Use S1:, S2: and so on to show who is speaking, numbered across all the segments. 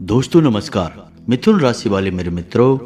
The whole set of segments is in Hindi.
S1: दोस्तों नमस्कार। मिथुन राशि वाले मेरे मित्रों,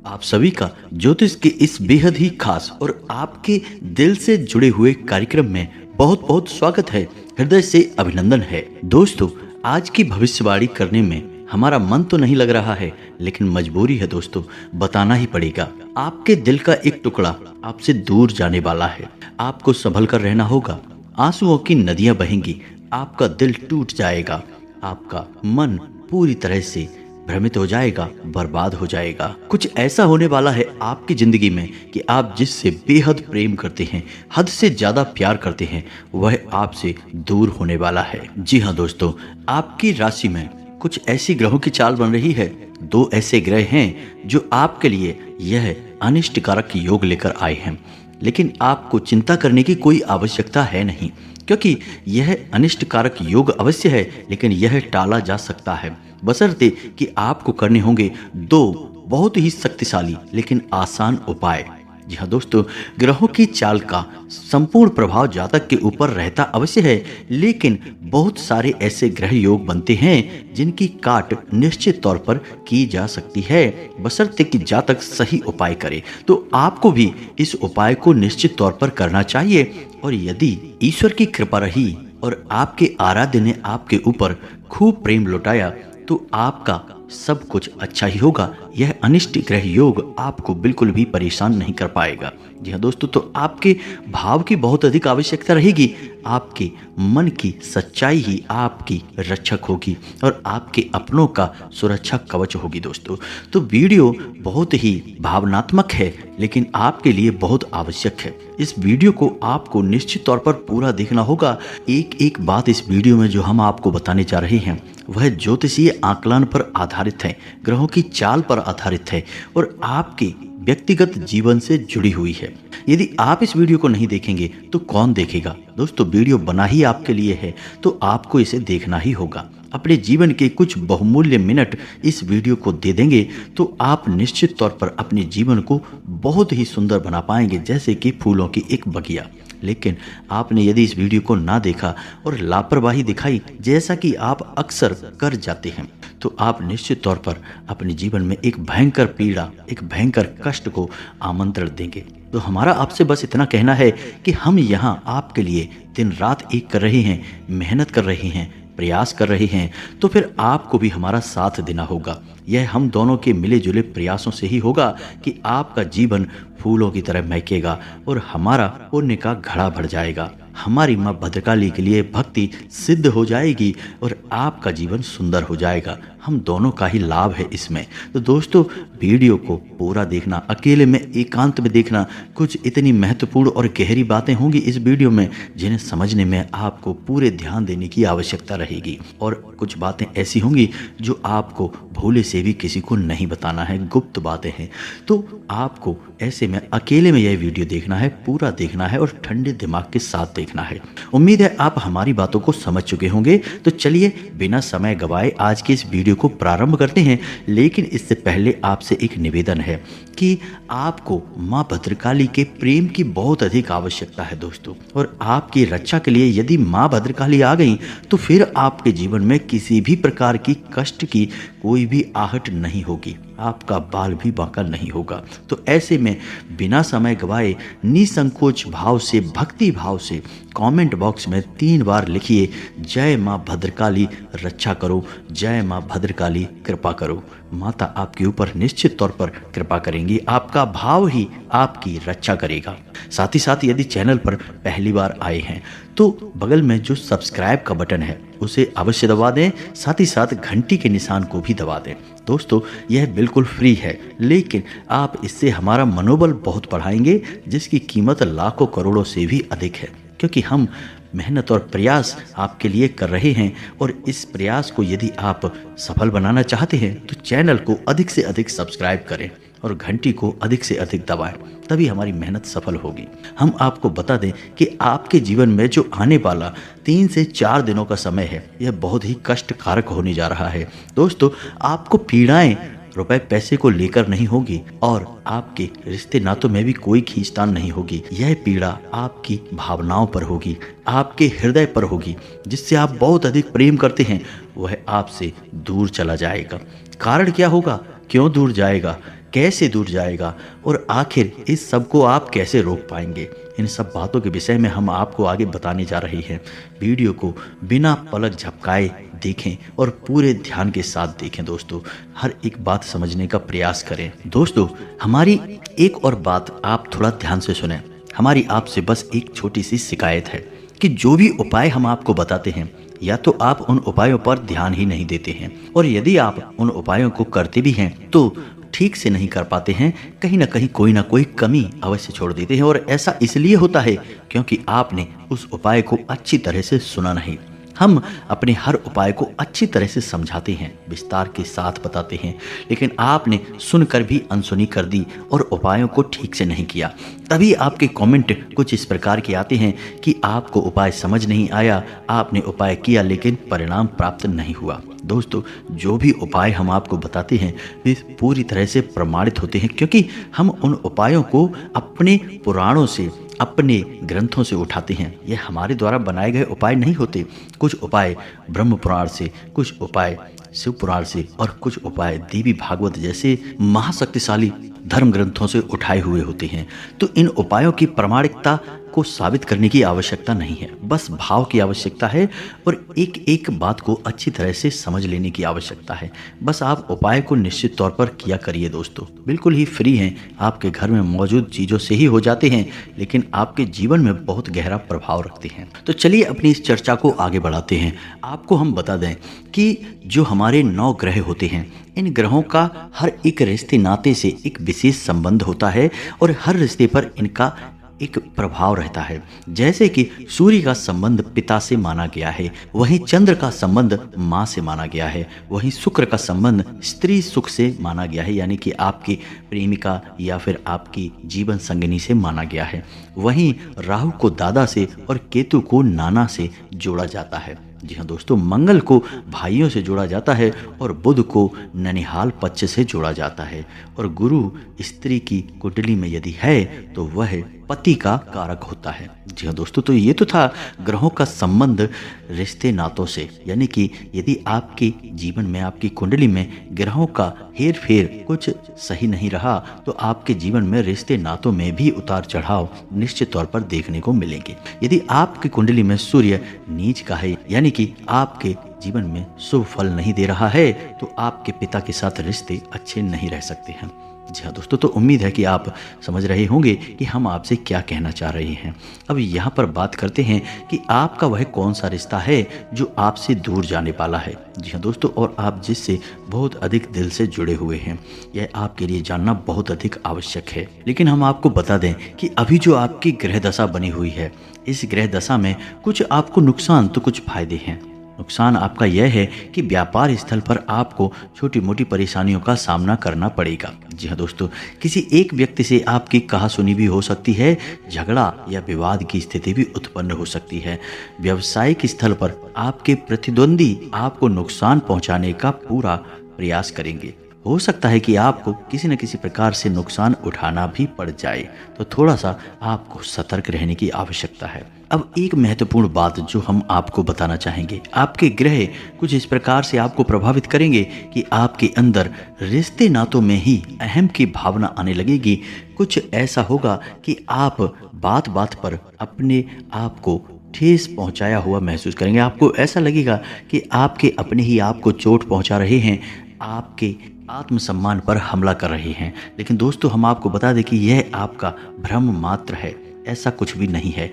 S1: आप सभी का ज्योतिष के इस बेहद ही खास और आपके दिल से जुड़े हुए कार्यक्रम में बहुत बहुत स्वागत है। हृदय से अभिनंदन है। दोस्तों, आज की भविष्यवाणी करने में हमारा मन तो नहीं लग रहा है, लेकिन मजबूरी है दोस्तों, बताना ही पड़ेगा। आपके दिल का एक टुकड़ा आपसे दूर जाने वाला है। आपको संभल कर रहना होगा। आंसुओं की नदियां बहेंगी, आपका दिल टूट जाएगा, आपका मन पूरी तरह से भ्रमित हो जाएगा, बर्बाद हो जाएगा। कुछ ऐसा होने वाला है आपकी जिंदगी में कि आप जिससे बेहद प्रेम करते हैं, हद से ज्यादा प्यार करते हैं, वह आपसे दूर होने वाला है। जी हाँ दोस्तों, आपकी राशि में कुछ ऐसी ग्रहों की चाल बन रही है। दो ऐसे ग्रह हैं जो आपके लिए यह अनिष्टकारक योग लेकर आए हैं, लेकिन आपको चिंता करने की कोई आवश्यकता है नहीं, क्योंकि यह अनिष्टकारक योग अवश्य है, लेकिन यह टाला जा सकता है, बशर्ते कि आपको करने होंगे दो बहुत ही शक्तिशाली लेकिन आसान उपाय। जी हाँ दोस्तों, ग्रहों की चाल का संपूर्ण प्रभाव जातक के ऊपर रहता अवश्य है, लेकिन बहुत सारे ऐसे ग्रह योग बनते हैं जिनकी काट निश्चित तौर पर की जा सकती है, बशर्ते कि जातक सही उपाय करे। तो आपको भी इस उपाय को निश्चित तौर पर करना चाहिए, और यदि ईश्वर की कृपा रही और आपके आराध्य ने आपके ऊपर खूब प्रेम लुटाया तो आपका सब कुछ अच्छा ही होगा। यह अनिष्ट ग्रह योग आपको बिल्कुल भी परेशान नहीं कर पाएगा। जी हाँ दोस्तों, तो आपके भाव की बहुत अधिक आवश्यकता रहेगी। आपके मन की सच्चाई ही आपकी रक्षक होगी और आपके अपनों का सुरक्षा कवच होगी। दोस्तों, तो वीडियो बहुत ही भावनात्मक है, लेकिन आपके लिए बहुत आवश्यक है। इस वीडियो को आपको निश्चित तौर पर पूरा देखना होगा। एक एक बात इस वीडियो में जो हम आपको बताने जा रहे हैं वह ज्योतिषीय आकलन पर आधारित है, ग्रहों की चाल पर आधारित है और आपके व्यक्तिगत जीवन से जुड़ी हुई है। यदि आप इस वीडियो को नहीं देखेंगे तो कौन देखेगा? दोस्तों, वीडियो बना ही आपके लिए है, तो आपको इसे देखना ही होगा। अपने जीवन के कुछ बहुमूल्य मिनट इस वीडियो को दे देंगे तो आप निश्चित तौर पर अपने जीवन को बहुत ही सुंदर बना पाएंगे, जैसे कि फूलों की एक बगिया। लेकिन आपने यदि इस वीडियो को ना देखा और लापरवाही दिखाई, जैसा कि आप अक्सर कर जाते हैं, तो आप निश्चित तौर पर अपने जीवन में एक भयंकर पीड़ा, एक भयंकर कष्ट को आमंत्रण देंगे। तो हमारा आपसे बस इतना कहना है कि हम यहाँ आपके लिए दिन रात एक कर रहे हैं, मेहनत कर रहे हैं, प्रयास कर रहे हैं, तो फिर आपको भी हमारा साथ देना होगा। यह हम दोनों के मिले जुले प्रयासों से ही होगा कि आपका जीवन फूलों की तरह महकेगा और हमारा पुण्य का घड़ा भर जाएगा। हमारी माँ भद्रकाली के लिए भक्ति सिद्ध हो जाएगी और आपका जीवन सुंदर हो जाएगा। हम दोनों का ही लाभ है इसमें। तो दोस्तों, वीडियो को पूरा देखना, अकेले में एकांत में देखना। कुछ इतनी महत्वपूर्ण और गहरी बातें होंगी इस वीडियो में जिन्हें समझने में आपको पूरे ध्यान देने की आवश्यकता रहेगी, और कुछ बातें ऐसी होंगी जो आपको भोले से भी किसी को नहीं बताना है, गुप्त बातें हैं। तो आपको ऐसे में अकेले में यह वीडियो देखना है, पूरा देखना है और ठंडे दिमाग के साथ देखना है। उम्मीद है आप हमारी बातों को समझ चुके होंगे। तो चलिए बिना समय गवाए आज के इस वीडियो को प्रारंभ करते हैं। लेकिन इससे पहले आपसे एक निवेदन है कि आपको माँ भद्रकाली के प्रेम की बहुत अधिक आवश्यकता है दोस्तों, और आपकी रक्षा के लिए यदि माँ भद्रकाली आ गई तो फिर आपके जीवन में किसी भी प्रकार की कष्ट की कोई भी आहट नहीं होगी, आपका बाल भी बांका नहीं होगा। तो ऐसे में बिना समय गवाए निसंकोच भाव से, भक्ति भाव से कमेंट बॉक्स में 3 बार लिखिए, जय माँ भद्रकाली रक्षा करो, जय माँ भद्रकाली कृपा करो। माता आपके ऊपर निश्चित तौर पर कृपा करेंगी, आपका भाव ही आपकी रक्षा करेगा। साथ ही साथ यदि चैनल पर पहली बार आए हैं तो बगल में जो सब्सक्राइब का बटन है उसे अवश्य दबा दें, साथ ही साथ घंटी के निशान को भी दबा दें। दोस्तों, यह बिल्कुल फ्री है, लेकिन आप इससे हमारा मनोबल बहुत बढ़ाएंगे, जिसकी कीमत लाखों करोड़ों से भी अधिक है, क्योंकि हम मेहनत और प्रयास आपके लिए कर रहे हैं। और इस प्रयास को यदि आप सफल बनाना चाहते हैं तो चैनल को अधिक से अधिक सब्सक्राइब करें और घंटी को अधिक से अधिक दबाएं, तभी हमारी मेहनत सफल होगी। हम आपको बता दें कि आपके जीवन में जो आने वाला 3 से 4 दिनों का समय है, यह बहुत ही कष्टकारक होने जा रहा है। दोस्तों, आपको पीड़ाएं रुपए पैसे को लेकर नहीं होगी और आपके रिश्ते नातों में भी कोई खींचतान नहीं होगी। यह पीड़ा आपकी भावनाओं पर होगी, आपके हृदय पर होगी, जिससे आप बहुत अधिक प्रेम करते हैं वह आपसे दूर चला जाएगा। कारण क्या होगा, क्यों दूर जाएगा, कैसे दूर जाएगा और आखिर इस सब को आप कैसे रोक पाएंगे, इन सब बातों के विषय में हम आपको आगे बताने जा रहे हैं। वीडियो को बिना पलक झपकाए देखें और पूरे ध्यान के साथ देखें दोस्तों, हर एक बात समझने का प्रयास करें। दोस्तों, हमारी एक और बात आप थोड़ा ध्यान से सुनें। हमारी आपसे बस एक छोटी सी शिकायत है कि जो भी उपाय हम आपको बताते हैं, या तो आप उन उपायों पर ध्यान ही नहीं देते हैं, और यदि आप उन उपायों को करते भी हैं तो ठीक से नहीं कर पाते हैं, कहीं ना कोई कमी अवश्य छोड़ देते हैं। और ऐसा इसलिए होता है क्योंकि आपने उस उपाय को अच्छी तरह से सुना नहीं। हम अपने हर उपाय को अच्छी तरह से समझाते हैं, विस्तार के साथ बताते हैं, लेकिन आपने सुनकर भी अनसुनी कर दी और उपायों को ठीक से नहीं किया। तभी आपके कमेंट कुछ इस प्रकार के आते हैं कि आपको उपाय समझ नहीं आया, आपने उपाय किया लेकिन परिणाम प्राप्त नहीं हुआ। दोस्तों, जो भी उपाय हम आपको बताते हैं वे पूरी तरह से प्रमाणित होते हैं, क्योंकि हम उन उपायों को अपने पुराणों से, अपने ग्रंथों से उठाते हैं। ये हमारे द्वारा बनाए गए उपाय नहीं होते। कुछ उपाय ब्रह्म पुराण से, कुछ उपाय शिव पुराण से और कुछ उपाय देवी भागवत जैसे महाशक्तिशाली धर्म ग्रंथों से उठाए हुए होते हैं। तो इन उपायों की प्रामाणिकता को साबित करने की आवश्यकता नहीं है, बस भाव की आवश्यकता है और एक एक बात को अच्छी तरह से समझ लेने की आवश्यकता है। बस आप उपाय को निश्चित तौर पर किया करिए दोस्तों, बिल्कुल ही फ्री हैं, आपके घर में मौजूद चीज़ों से ही हो जाते हैं, लेकिन आपके जीवन में बहुत गहरा प्रभाव रखते हैं। तो चलिए अपनी इस चर्चा को आगे बढ़ाते हैं। आपको हम बता दें कि जो हमारे 9 ग्रह होते हैं, इन ग्रहों का हर एक रिश्ते नाते से एक विशेष संबंध होता है और हर रिश्ते पर इनका एक प्रभाव रहता है। जैसे कि सूर्य का संबंध पिता से माना गया है, वहीं चंद्र का संबंध माँ से माना गया है, वहीं शुक्र का संबंध स्त्री सुख से माना गया है, यानी कि आपकी प्रेमिका या फिर आपकी जीवन संगिनी से माना गया है। वहीं राहु को दादा से और केतु को नाना से जोड़ा जाता है। जी हाँ दोस्तों, मंगल को भाइयों से जोड़ा जाता है और बुध को ननिहाल पक्ष से जोड़ा जाता है, और गुरु स्त्री की कुंडली में यदि है तो वह पति का कारक होता है। जी हाँ दोस्तों, तो ये तो था ग्रहों का संबंध रिश्ते नातों से, यानी कि यदि आपके जीवन में, आपकी कुंडली में ग्रहों का हेर फेर कुछ सही नहीं रहा तो आपके जीवन में रिश्ते नातों में भी उतार चढ़ाव निश्चित तौर पर देखने को मिलेंगे। यदि आपकी कुंडली में सूर्य नीच का है, यानी कि आपके जीवन में शुभ फल नहीं दे रहा है, तो आपके पिता के साथ रिश्ते अच्छे नहीं रह सकते हैं। जी हाँ दोस्तों, तो उम्मीद है कि आप समझ रहे होंगे कि हम आपसे क्या कहना चाह रहे हैं। अब यहाँ पर बात करते हैं कि आपका वह कौन सा रिश्ता है जो आपसे दूर जाने वाला है। जी हाँ दोस्तों, और आप जिससे बहुत अधिक दिल से जुड़े हुए हैं, यह आपके लिए जानना बहुत अधिक आवश्यक है। लेकिन हम आपको बता दें कि अभी जो आपकी ग्रह दशा बनी हुई है, इस ग्रह दशा में कुछ आपको नुकसान तो कुछ फायदे हैं। नुकसान आपका यह है कि व्यापार स्थल पर आपको छोटी मोटी परेशानियों का सामना करना पड़ेगा। जी हाँ दोस्तों, किसी एक व्यक्ति से आपकी कहासुनी भी हो सकती है, झगड़ा या विवाद की स्थिति भी उत्पन्न हो सकती है। व्यावसायिक स्थल पर आपके प्रतिद्वंदी आपको नुकसान पहुंचाने का पूरा प्रयास करेंगे। हो सकता है कि आपको किसी न किसी प्रकार से नुकसान उठाना भी पड़ जाए, तो थोड़ा सा आपको सतर्क रहने की आवश्यकता है। अब एक महत्वपूर्ण बात जो हम आपको बताना चाहेंगे, आपके ग्रह कुछ इस प्रकार से आपको प्रभावित करेंगे कि आपके अंदर रिश्ते नातों में ही अहम की भावना आने लगेगी। कुछ ऐसा होगा कि आप बात बात पर अपने आप को ठेस पहुंचाया हुआ महसूस करेंगे। आपको ऐसा लगेगा कि आपके अपने ही आपको चोट पहुंचा रहे हैं, आपके आत्मसम्मान पर हमला कर रहे हैं। लेकिन दोस्तों, हम आपको बता दें कि यह आपका भ्रम मात्र है, ऐसा कुछ भी नहीं है।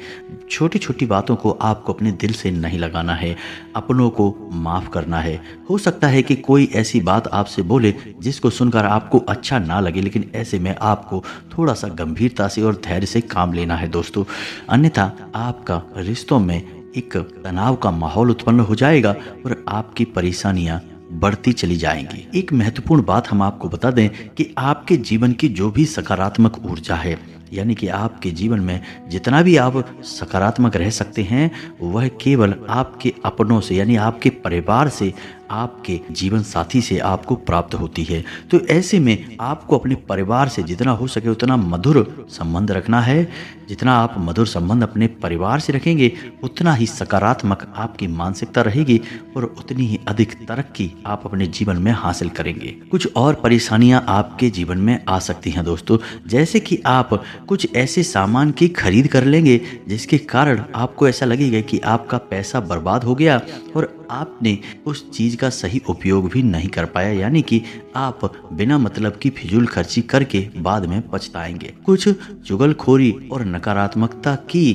S1: छोटी छोटी बातों को आपको अपने दिल से नहीं लगाना है, अपनों को माफ़ करना है। हो सकता है कि कोई ऐसी बात आपसे बोले जिसको सुनकर आपको अच्छा ना लगे, लेकिन ऐसे में आपको थोड़ा सा गंभीरता से और धैर्य से काम लेना है दोस्तों, अन्यथा आपका रिश्तों में एक तनाव का माहौल उत्पन्न हो जाएगा और आपकी परेशानियां बढ़ती चली जाएंगी। एक महत्वपूर्ण बात हम आपको बता दें कि आपके जीवन की जो भी सकारात्मक ऊर्जा है, यानी कि आपके जीवन में जितना भी आप सकारात्मक रह सकते हैं, वह केवल आपके अपनों से, यानी आपके परिवार से आपके जीवन साथी से आपको प्राप्त होती है। तो ऐसे में आपको अपने परिवार से जितना हो सके उतना मधुर संबंध रखना है। जितना आप मधुर संबंध अपने परिवार से रखेंगे उतना ही सकारात्मक आपकी मानसिकता रहेगी और उतनी ही अधिक तरक्की आप अपने जीवन में हासिल करेंगे। कुछ और परेशानियां आपके जीवन में आ सकती हैं दोस्तों, जैसे कि आप कुछ ऐसे सामान की खरीद कर लेंगे जिसके कारण आपको ऐसा लगेगा कि आपका पैसा बर्बाद हो गया और आपने उस चीज का सही उपयोग भी नहीं कर पाया, यानी कि आप बिना मतलब की फिजूल खर्ची करके बाद में पछताएंगे। कुछ चुगलखोरी और नकारात्मकता की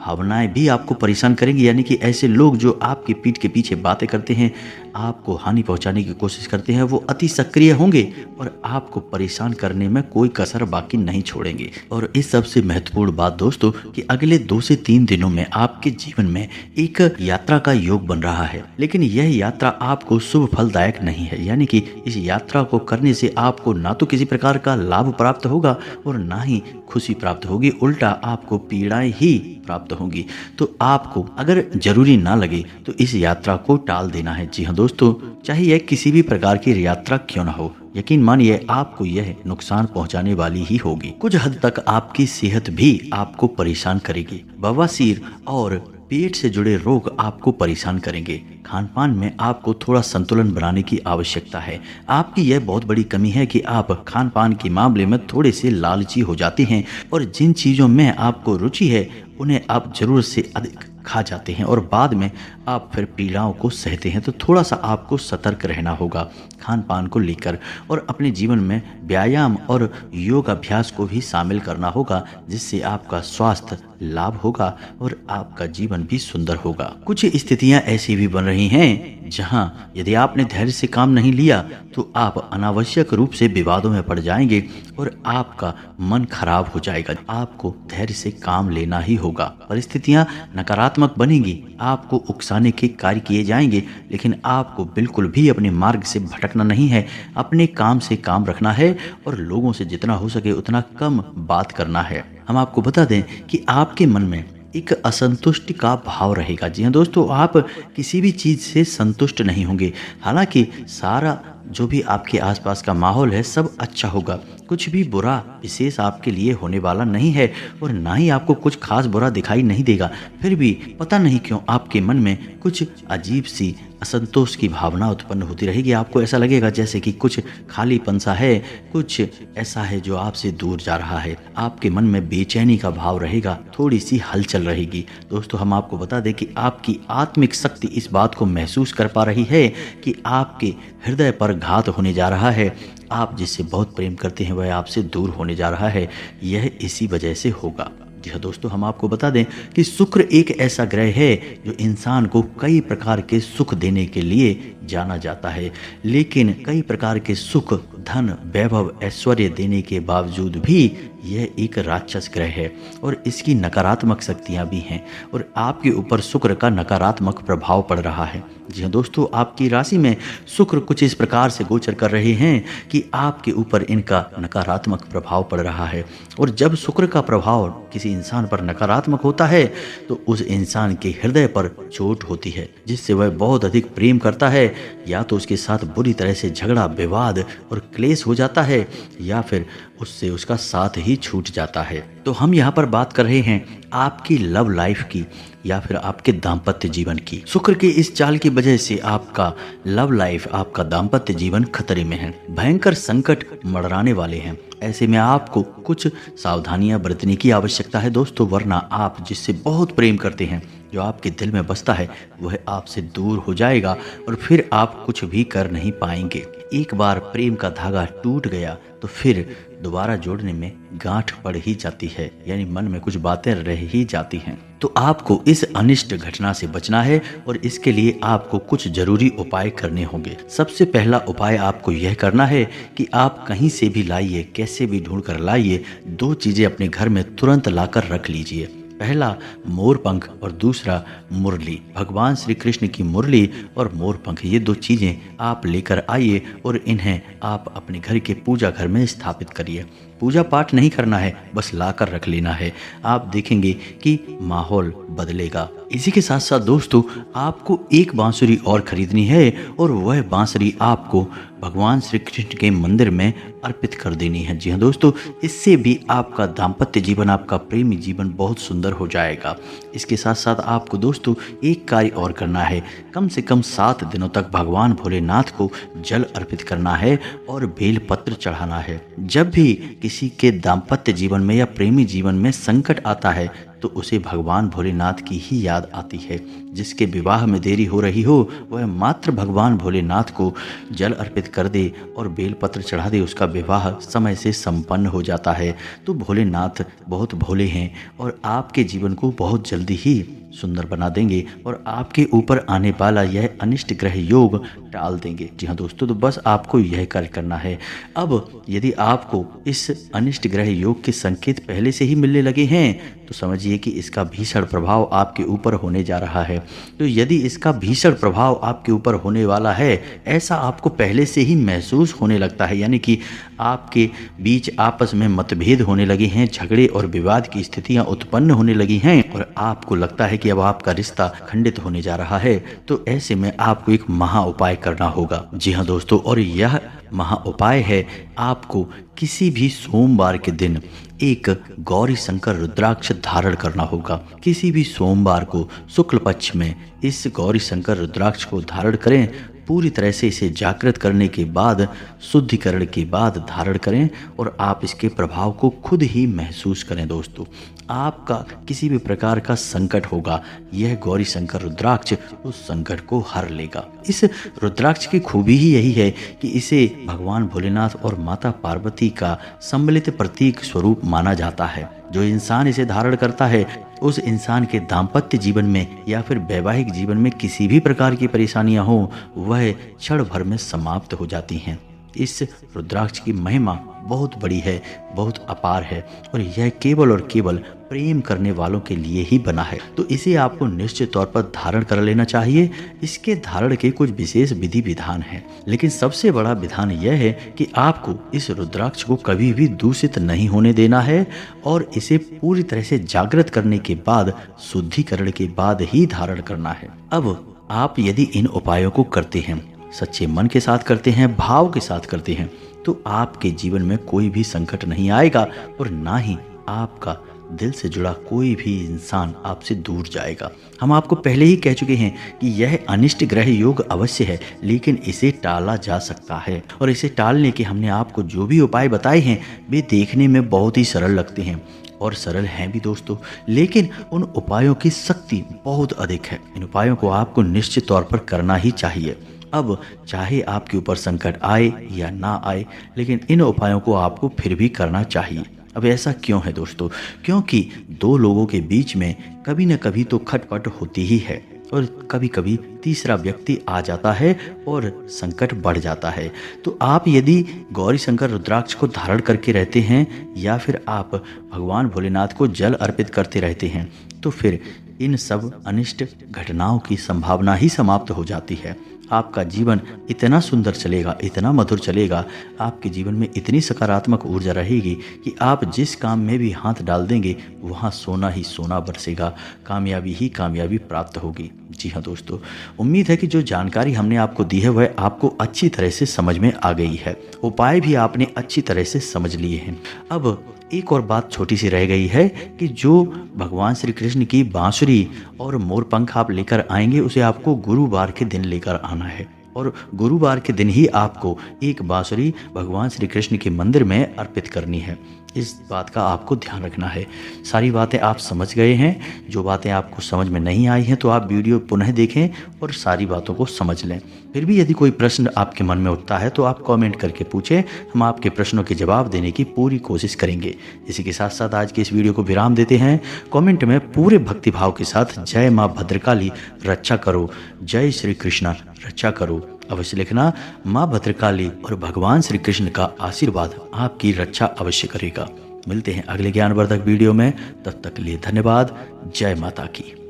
S1: भावनाएं भी आपको परेशान करेंगी, यानी कि ऐसे लोग जो आपके पीठ के पीछे बातें करते हैं, आपको हानि पहुंचाने की कोशिश करते हैं, वो अति सक्रिय होंगे और आपको परेशान करने में कोई कसर बाकी नहीं छोड़ेंगे। और इस सबसे महत्वपूर्ण बात दोस्तों कि अगले 2 से 3 दिनों में आपके जीवन में एक यात्रा का योग बन रहा है, लेकिन यह यात्रा आपको शुभ फलदायक नहीं है, यानी कि इस यात्रा को करने से आपको ना तो किसी प्रकार का लाभ प्राप्त होगा और ना ही खुशी प्राप्त होगी, उल्टा आपको पीड़ाएं ही प्राप्त होंगी। तो आपको अगर जरूरी ना लगे तो इस यात्रा को टाल देना है। जी हाँ दोस्तों, चाहे यह किसी भी प्रकार की यात्रा क्यों ना हो, यकीन मानिए आपको यह नुकसान पहुंचाने वाली ही होगी। कुछ हद तक आपकी सेहत भी आपको परेशान करेगी। बवासीर और पेट से जुड़े रोग आपको परेशान करेंगे। खान पान में आपको थोड़ा संतुलन बनाने की आवश्यकता है। आपकी यह बहुत बड़ी कमी है कि आप खान पान के मामले में थोड़े से लालची हो जाते हैं और जिन चीज़ों में आपको रुचि है उन्हें आप जरूरत से अधिक खा जाते हैं और बाद में आप फिर पीड़ाओं को सहते हैं। तो थोड़ा सा आपको सतर्क रहना होगा खान पान को लेकर और अपने जीवन में व्यायाम और योग अभ्यास को भी शामिल करना होगा, जिससे आपका स्वास्थ्य लाभ होगा और आपका जीवन भी सुंदर होगा। कुछ स्थितियां ऐसी भी बन रही हैं जहां यदि आपने धैर्य से काम नहीं लिया तो आप अनावश्यक रूप से विवादों में पड़ जाएंगे और आपका मन खराब हो जाएगा। आपको धैर्य से काम लेना ही होगा। परिस्थितियां नकारात्मक बनेंगी, आपको उकसाने के कार्य किए जाएंगे, लेकिन आपको बिल्कुल भी अपने मार्ग से भटकना नहीं है। अपने काम से काम रखना है और लोगों से जितना हो सके उतना कम बात करना है। हम आपको बता दें कि आपके मन में एक असंतुष्टि का भाव रहेगा। जी हाँ दोस्तों, आप किसी भी चीज़ से संतुष्ट नहीं होंगे। हालांकि सारा जो भी आपके आसपास का माहौल है सब अच्छा होगा, कुछ भी बुरा विशेष आपके लिए होने वाला नहीं है और ना ही आपको कुछ खास बुरा दिखाई नहीं देगा। फिर भी पता नहीं क्यों आपके मन में कुछ अजीब सी असंतोष की भावना उत्पन्न होती रहेगी। आपको ऐसा लगेगा जैसे कि कुछ खालीपन सा है, कुछ ऐसा है जो आपसे दूर जा रहा है। आपके मन में बेचैनी का भाव रहेगा, थोड़ी सी हलचल रहेगी। दोस्तों, हम आपको बता दें कि आपकी आत्मिक शक्ति इस बात को महसूस कर पा रही है कि आपके हृदय पर घात होने जा रहा है। आप जिससे बहुत प्रेम करते हैं वह आपसे दूर होने जा रहा है। यह इसी वजह से होगा। जी हाँ दोस्तों, हम आपको बता दें कि शुक्र एक ऐसा ग्रह है जो इंसान को कई प्रकार के सुख देने के लिए जाना जाता है, लेकिन कई प्रकार के सुख, धन, वैभव, ऐश्वर्य देने के बावजूद भी यह एक राक्षस ग्रह है और इसकी नकारात्मक शक्तियां भी हैं और आपके ऊपर शुक्र का नकारात्मक प्रभाव पड़ रहा है। जी हाँ दोस्तों, आपकी राशि में शुक्र कुछ इस प्रकार से गोचर कर रहे हैं कि आपके ऊपर इनका नकारात्मक प्रभाव पड़ रहा है और जब शुक्र का प्रभाव किसी इंसान पर नकारात्मक होता है तो उस इंसान के हृदय पर चोट होती है, जिससे वह बहुत अधिक प्रेम करता है। या तो उसके साथ बुरी तरह से झगड़ा, विवाद और क्लेश हो जाता है या फिर उससे उसका साथ ही छूट जाता है। तो हम यहाँ पर बात कर रहे हैं आपकी लव लाइफ की या फिर आपके दाम्पत्य जीवन की। शुक्र के इस चाल की वजह से आपका लव लाइफ, आपका दाम्पत्य जीवन खतरे में है। भयंकर संकट मंडराने वाले हैं। ऐसे में आपको कुछ सावधानियां बरतने की आवश्यकता है दोस्तों, वरना आप जिससे बहुत प्रेम करते हैं, जो आपके दिल में बसता है, वह आपसे दूर हो जाएगा और फिर आप कुछ भी कर नहीं पाएंगे। एक बार प्रेम का धागा टूट गया तो फिर दोबारा जोड़ने में गांठ पड़ ही जाती है, यानी मन में कुछ बातें रह ही जाती हैं। तो आपको इस अनिष्ट घटना से बचना है और इसके लिए आपको कुछ जरूरी उपाय करने होंगे। सबसे पहला उपाय आपको यह करना है कि आप कहीं से भी लाइए, कैसे भी ढूंढ कर लाइए, 2 चीजें अपने घर में तुरंत लाकर रख लीजिए। पहला मोरपंख और दूसरा मुरली। भगवान श्री कृष्ण की मुरली और मोरपंख, ये 2 चीजें आप लेकर आइए और इन्हें आप अपने घर के पूजा घर में स्थापित करिए। पूजा पाठ नहीं करना है, बस लाकर रख लेना है। आप देखेंगे कि माहौल बदलेगा। इसी के साथ साथ दोस्तों, आपको एक बांसुरी और खरीदनी है और वह बांसुरी आपको भगवान श्री कृष्ण के मंदिर में अर्पित कर देनी है। जी हाँ दोस्तों, इससे भी आपका दाम्पत्य जीवन, आपका प्रेमी जीवन बहुत सुंदर हो जाएगा। इसके साथ साथ आपको दोस्तों एक कार्य और करना है। कम से कम 7 दिनों तक भगवान भोलेनाथ को जल अर्पित करना है और बेलपत्र चढ़ाना है। जब भी किसी के दाम्पत्य जीवन में या प्रेमी जीवन में संकट आता है तो उसे भगवान भोलेनाथ की ही याद आती है। जिसके विवाह में देरी हो रही हो वह मात्र भगवान भोलेनाथ को जल अर्पित कर दे और बेलपत्र चढ़ा दे, उसका विवाह समय से संपन्न हो जाता है। तो भोलेनाथ बहुत भोले हैं और आपके जीवन को बहुत जल्दी ही सुंदर बना देंगे और आपके ऊपर आने वाला यह अनिष्ट ग्रह योग टाल देंगे। जी हाँ दोस्तों, तो बस आपको यह कार्य करना है। अब यदि आपको इस अनिष्ट ग्रह योग के संकेत पहले से ही मिलने लगे हैं तो समझिए कि इसका भीषण प्रभाव आपके ऊपर होने जा रहा है। तो यदि इसका भीषण प्रभाव आपके ऊपर होने वाला है, ऐसा आपको पहले से ही महसूस होने लगता है, यानी कि आपके बीच आपस में मतभेद होने लगे हैं, झगड़े और विवाद की स्थितियां उत्पन्न होने लगी हैं और आपको लगता है कि अब आपका रिश्ता खंडित होने जा रहा है, तो ऐसे में आपको एक महा उपाय करना होगा। जी हाँ दोस्तों, और यह महा उपाय है, आपको किसी भी सोमवार के दिन एक गौरी शंकर रुद्राक्ष धारण करना होगा। किसी भी सोमवार को शुक्ल पक्ष में इस गौरी शंकर रुद्राक्ष को धारण करें। पूरी तरह से इसे जागृत करने के बाद, शुद्धिकरण के बाद धारण करें और आप इसके प्रभाव को खुद ही महसूस करें। दोस्तों, आपका किसी भी प्रकार का संकट होगा, यह गौरी शंकर रुद्राक्ष उस संकट को हर लेगा। इस रुद्राक्ष की खूबी ही यही है कि इसे भगवान भोलेनाथ और माता पार्वती का सम्मिलित प्रतीक स्वरूप माना जाता है। जो इंसान इसे धारण करता है उस इंसान के दाम्पत्य जीवन में या फिर वैवाहिक जीवन में किसी भी प्रकार की परेशानियां हो, वह क्षण भर में समाप्त हो जाती हैं। इस रुद्राक्ष की महिमा बहुत बड़ी है, बहुत अपार है और यह केवल और केवल प्रेम करने वालों के लिए ही बना है। तो इसे आपको निश्चित तौर पर धारण कर लेना चाहिए। इसके धारण के कुछ विशेष विधि विधान हैं, लेकिन सबसे बड़ा विधान यह है कि आपको इस रुद्राक्ष को कभी भी दूषित नहीं होने देना है और इसे पूरी तरह से जागृत करने के बाद, शुद्धिकरण के बाद ही धारण करना है। अब आप यदि इन उपायों को करते हैं, सच्चे मन के साथ करते हैं, भाव के साथ करते हैं, तो आपके जीवन में कोई भी संकट नहीं आएगा और ना ही आपका दिल से जुड़ा कोई भी इंसान आपसे दूर जाएगा। हम आपको पहले ही कह चुके हैं कि यह अनिष्ट ग्रह योग अवश्य है, लेकिन इसे टाला जा सकता है और इसे टालने के हमने आपको जो भी उपाय बताए हैं वे देखने में बहुत ही सरल लगते हैं और सरल हैं भी दोस्तों, लेकिन उन उपायों की शक्ति बहुत अधिक है। इन उपायों को आपको निश्चित तौर पर करना ही चाहिए। अब चाहे आपके ऊपर संकट आए या ना आए, लेकिन इन उपायों को आपको फिर भी करना चाहिए। अब ऐसा क्यों है दोस्तों? क्योंकि दो लोगों के बीच में कभी न कभी तो खटपट होती ही है और कभी कभी तीसरा व्यक्ति आ जाता है और संकट बढ़ जाता है। तो आप यदि गौरी शंकर रुद्राक्ष को धारण करके रहते हैं या फिर आप भगवान भोलेनाथ को जल अर्पित करते रहते हैं, तो फिर इन सब अनिष्ट घटनाओं की संभावना ही समाप्त हो जाती है। आपका जीवन इतना सुंदर चलेगा, इतना मधुर चलेगा, आपके जीवन में इतनी सकारात्मक ऊर्जा रहेगी कि आप जिस काम में भी हाथ डाल देंगे वहाँ सोना ही सोना बरसेगा, कामयाबी ही कामयाबी प्राप्त होगी। जी हाँ दोस्तों, उम्मीद है कि जो जानकारी हमने आपको दी है वह आपको अच्छी तरह से समझ में आ गई है। उपाय भी आपने अच्छी तरह से समझ लिए हैं। अब एक और बात छोटी सी रह गई है कि जो भगवान श्री कृष्ण की बांसुरी और मोरपंख आप लेकर आएंगे उसे आपको गुरुवार के दिन लेकर आना है और गुरुवार के दिन ही आपको एक बांसुरी भगवान श्री कृष्ण के मंदिर में अर्पित करनी है। इस बात का आपको ध्यान रखना है। सारी बातें आप समझ गए हैं। जो बातें आपको समझ में नहीं आई हैं तो आप वीडियो पुनः देखें और सारी बातों को समझ लें। फिर भी यदि कोई प्रश्न आपके मन में उठता है तो आप कमेंट करके पूछें, हम आपके प्रश्नों के जवाब देने की पूरी कोशिश करेंगे। इसी के साथ साथ आज के इस वीडियो को विराम देते हैं। कमेंट में पूरे भक्तिभाव के साथ जय माँ भद्रकाली रक्षा करो, जय श्री कृष्णा रक्षा करो अवश्य लिखना। माँ भद्रकाली और भगवान श्री कृष्ण का आशीर्वाद आपकी रक्षा अवश्य करेगा। मिलते हैं अगले ज्ञानवर्धक वीडियो में, तब तक के लिए धन्यवाद। जय माता की।